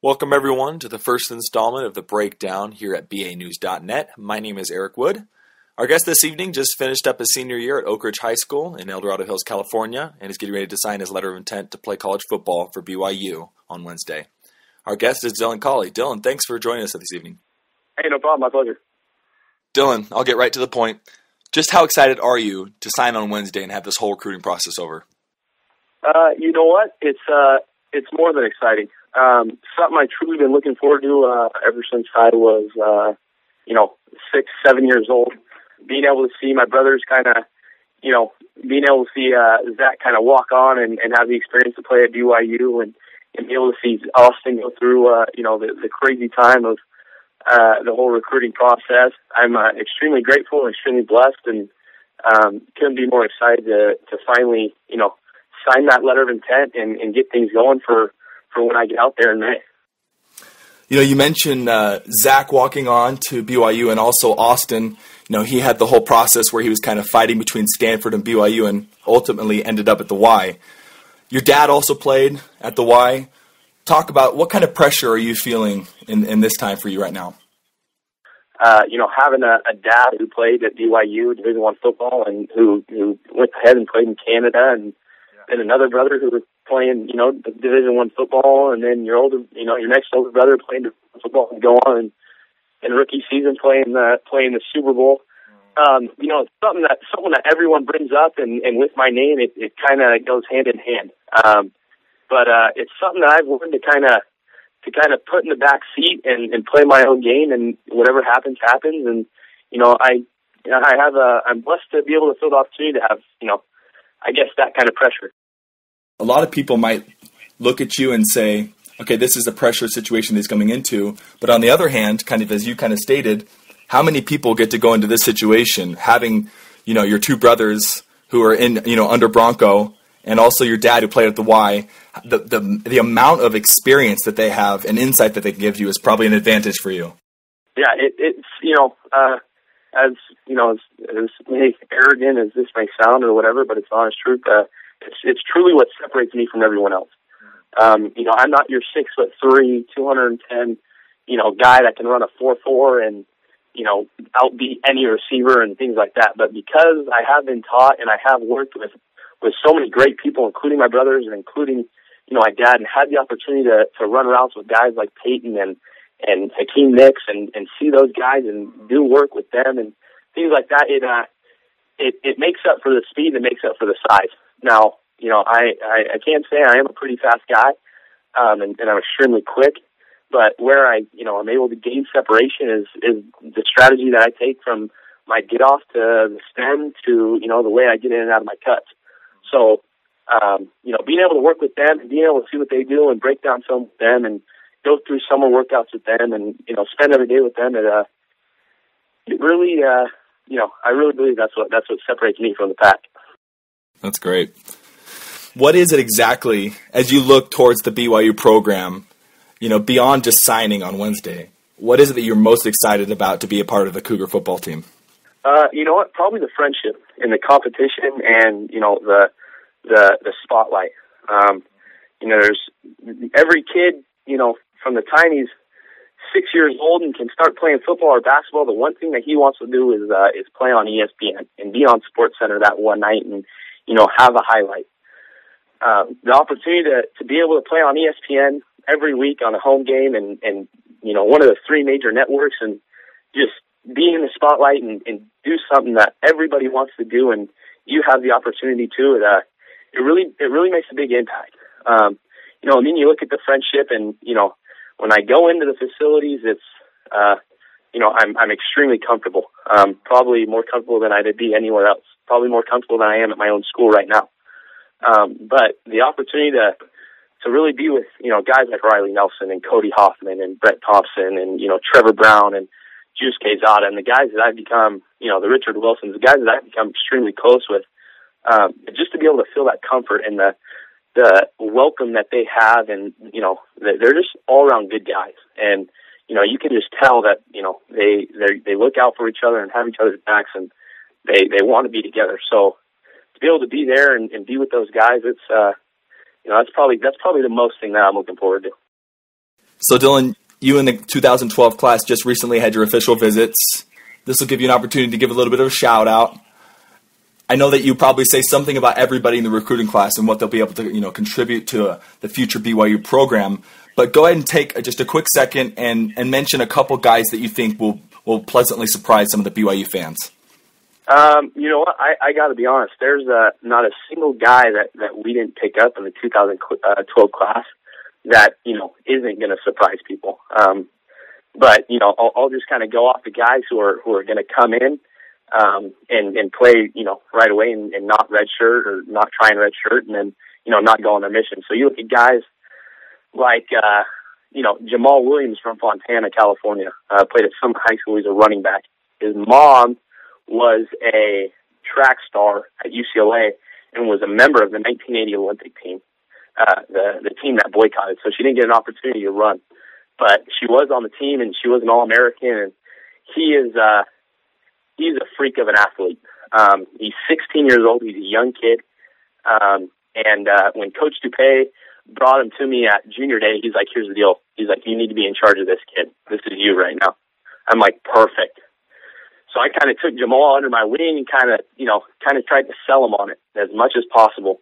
Welcome, everyone, to the first installment of The Breakdown here at banews.net. My name is Eric Wood. Our guest this evening just finished up his senior year at Oak Ridge High School in El Dorado Hills, California, and is getting ready to sign his letter of intent to play college football for BYU on Wednesday. Our guest is Collie. Dylan, thanks for joining us this evening. Hey, no problem. My pleasure. Dylan, I'll get right to the point. Just how excited are you to sign on Wednesday and have this whole recruiting process over? You know what? It's more than exciting. Something I've truly been looking forward to ever since I was, 6, 7 years old. Being able to see my brothers being able to see Zach kind of walk on and have the experience to play at BYU and be able to see Austin go through, the crazy time of the whole recruiting process. I'm extremely grateful and extremely blessed, and couldn't be more excited to finally, sign that letter of intent and get things going for when I get out there in May. You mentioned Zach walking on to BYU and also Austin. He had the whole process where he was kind of fighting between Stanford and BYU and ultimately ended up at the Y. Your dad also played at the Y. Talk about what kind of pressure are you feeling in this time for you right now? Having a dad who played at BYU Division I football and who went ahead and played in Canada, and then another brother who was playing, Division I football, and then your next older brother playing football and go on and rookie season playing the Super Bowl. It's something that everyone brings up, and with my name, it kind of goes hand in hand. But it's something that I've learned to kind of put in the back seat and play my own game, and whatever happens, happens. And I'm blessed to be able to feel the opportunity to have I guess that kind of pressure. A lot of people might look at you and say, okay, this is a pressure situation he's coming into. But on the other hand, kind of as you kind of stated, how many people get to go into this situation, having, your two brothers who are in, under Bronco, and also your dad who played at the Y, the amount of experience that they have and insight that they can give you is probably an advantage for you. Yeah, it's as arrogant as this may sound or whatever, but it's honest truth. It's truly what separates me from everyone else. I'm not your 6'3", 210, guy that can run a 4.4 and, outbeat any receiver and things like that. But because I have been taught and I have worked with so many great people, including my brothers and including, my dad, and had the opportunity to run routes with guys like Peyton and Hakeem Nicks and see those guys and do work with them and things like that, it makes up for the speed and makes up for the size. Now, I can't say I am a pretty fast guy, and I'm extremely quick, but where I'm able to gain separation is the strategy that I take from my get off to the stem to, the way I get in and out of my cuts. So, being able to work with them and being able to see what they do and break down some with them and go through summer workouts with them and, spend every day with them, it really, I really believe that's what separates me from the pack. That's great. What is it exactly, as you look towards the BYU program, beyond just signing on Wednesday, what is it that you're most excited about to be a part of the Cougar football team? You know what? Probably the friendship and the competition and, the spotlight. There's every kid, from the time he's 6 years old and can start playing football or basketball, the one thing that he wants to do is play on ESPN and be on SportsCenter that one night and, have a highlight. The opportunity to be able to play on ESPN every week on a home game and one of the three major networks and just be in the spotlight and do something that everybody wants to do and you have the opportunity to, it really makes a big impact. And then you look at the friendship and, when I go into the facilities, it's, I'm extremely comfortable. Probably more comfortable than I'd be anywhere else. Probably more comfortable than I am at my own school right now. But the opportunity to really be with, guys like Riley Nelson and Cody Hoffman and Brett Thompson and, Trevor Brown and Juice Quezada and the guys that I've become, the Richard Wilsons, the guys that I've become extremely close with, just to be able to feel that comfort and the welcome that they have and, they're just all around good guys. And, you can just tell that, they look out for each other and have each other's backs and they want to be together. So to be able to be there and be with those guys, it's, that's probably the most thing that I'm looking forward to. So, Dylan, you in the 2012 class just recently had your official visits. This will give you an opportunity to give a little bit of a shout-out. I know that you probably say something about everybody in the recruiting class and what they'll be able to, contribute to the future BYU program. But go ahead and take just a quick second and mention a couple guys that you think will pleasantly surprise some of the BYU fans. You know what? I got to be honest. There's not a single guy that we didn't pick up in the 2012 class that isn't going to surprise people. But I'll just kind of go off the guys who are going to come in and play right away and not redshirt or not try and redshirt and then not go on their mission. So you look at guys like Jamal Williams from Fontana, California, played at some high school. He's a running back. His mom was a track star at UCLA and was a member of the 1980 Olympic team, the team that boycotted. So she didn't get an opportunity to run, but she was on the team and she was an All-American. And he's a freak of an athlete. He's 16 years old. He's a young kid. And when Coach Dupay brought him to me at junior day, he's like, here's the deal. He's like, you need to be in charge of this kid. This is you right now. I'm like, perfect. So I kind of took Jamal under my wing and kind of tried to sell him on it as much as possible.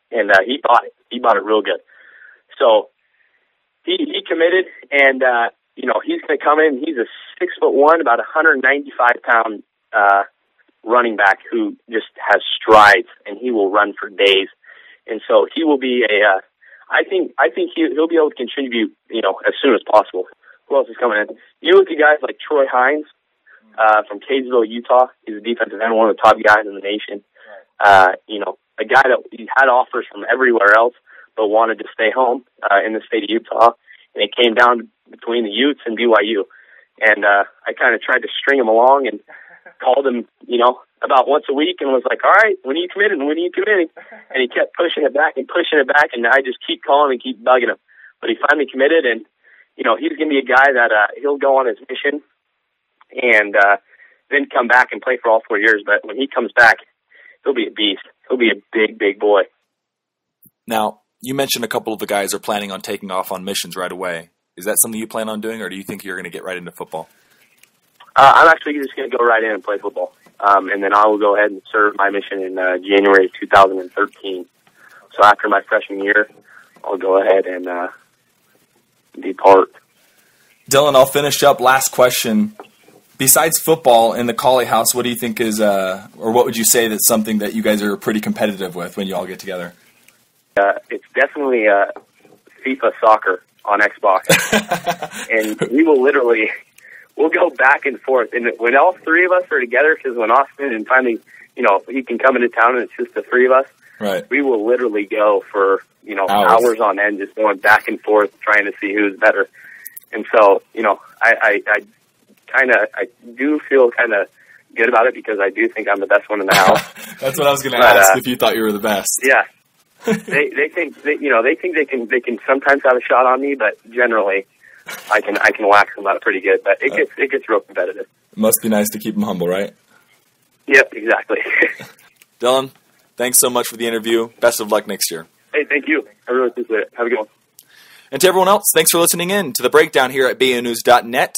And he bought it. He bought it real good. So he committed, and he's going to come in. He's a 6'1", about 195-pound running back who just has strides, and he will run for days. And so he will be I think he'll be able to contribute, as soon as possible. Who else is coming in? You look at guys like Troy Hines from Kaysville, Utah. He's a defensive end, one of the top guys in the nation. A guy that he had offers from everywhere else, but wanted to stay home in the state of Utah. And it came down between the Utes and BYU. And I kind of tried to string him along and called him, about once a week and was like, all right, when are you committing? When are you committing? And he kept pushing it back, and I just keep calling and keep bugging him. But he finally committed, and, he's going to be a guy that he'll go on his mission and then come back and play for all 4 years. But when he comes back, he'll be a beast. He'll be a big, big boy. Now, you mentioned a couple of the guys are planning on taking off on missions right away. Is that something you plan on doing, or do you think you're going to get right into football? I'm actually just going to go right in and play football. And then I will go ahead and serve my mission in January of 2013. So after my freshman year, I'll go ahead and depart. Dylan, I'll finish up. Last question. Besides football in the Collie house, what do you think is, or what would you say that's something that you guys are pretty competitive with when you all get together? It's definitely FIFA soccer on Xbox. And we will we'll go back and forth. And when all three of us are together, because when Austin and finally, he can come into town and it's just the three of us, right? We will literally go for, hours on end, just going back and forth, trying to see who's better. And so, I do feel kind of good about it because I do think I'm the best one in the house. That's what I was going to ask, if you thought you were the best. Yeah. they think they can sometimes have a shot on me, but generally I can wax them out pretty good. But it gets real competitive. It must be nice to keep them humble, right? Yep, exactly. Dylan, thanks so much for the interview. Best of luck next year. Hey, thank you. I really appreciate it. Have a good one. And to everyone else, thanks for listening in to The Breakdown here at BYUnews.net.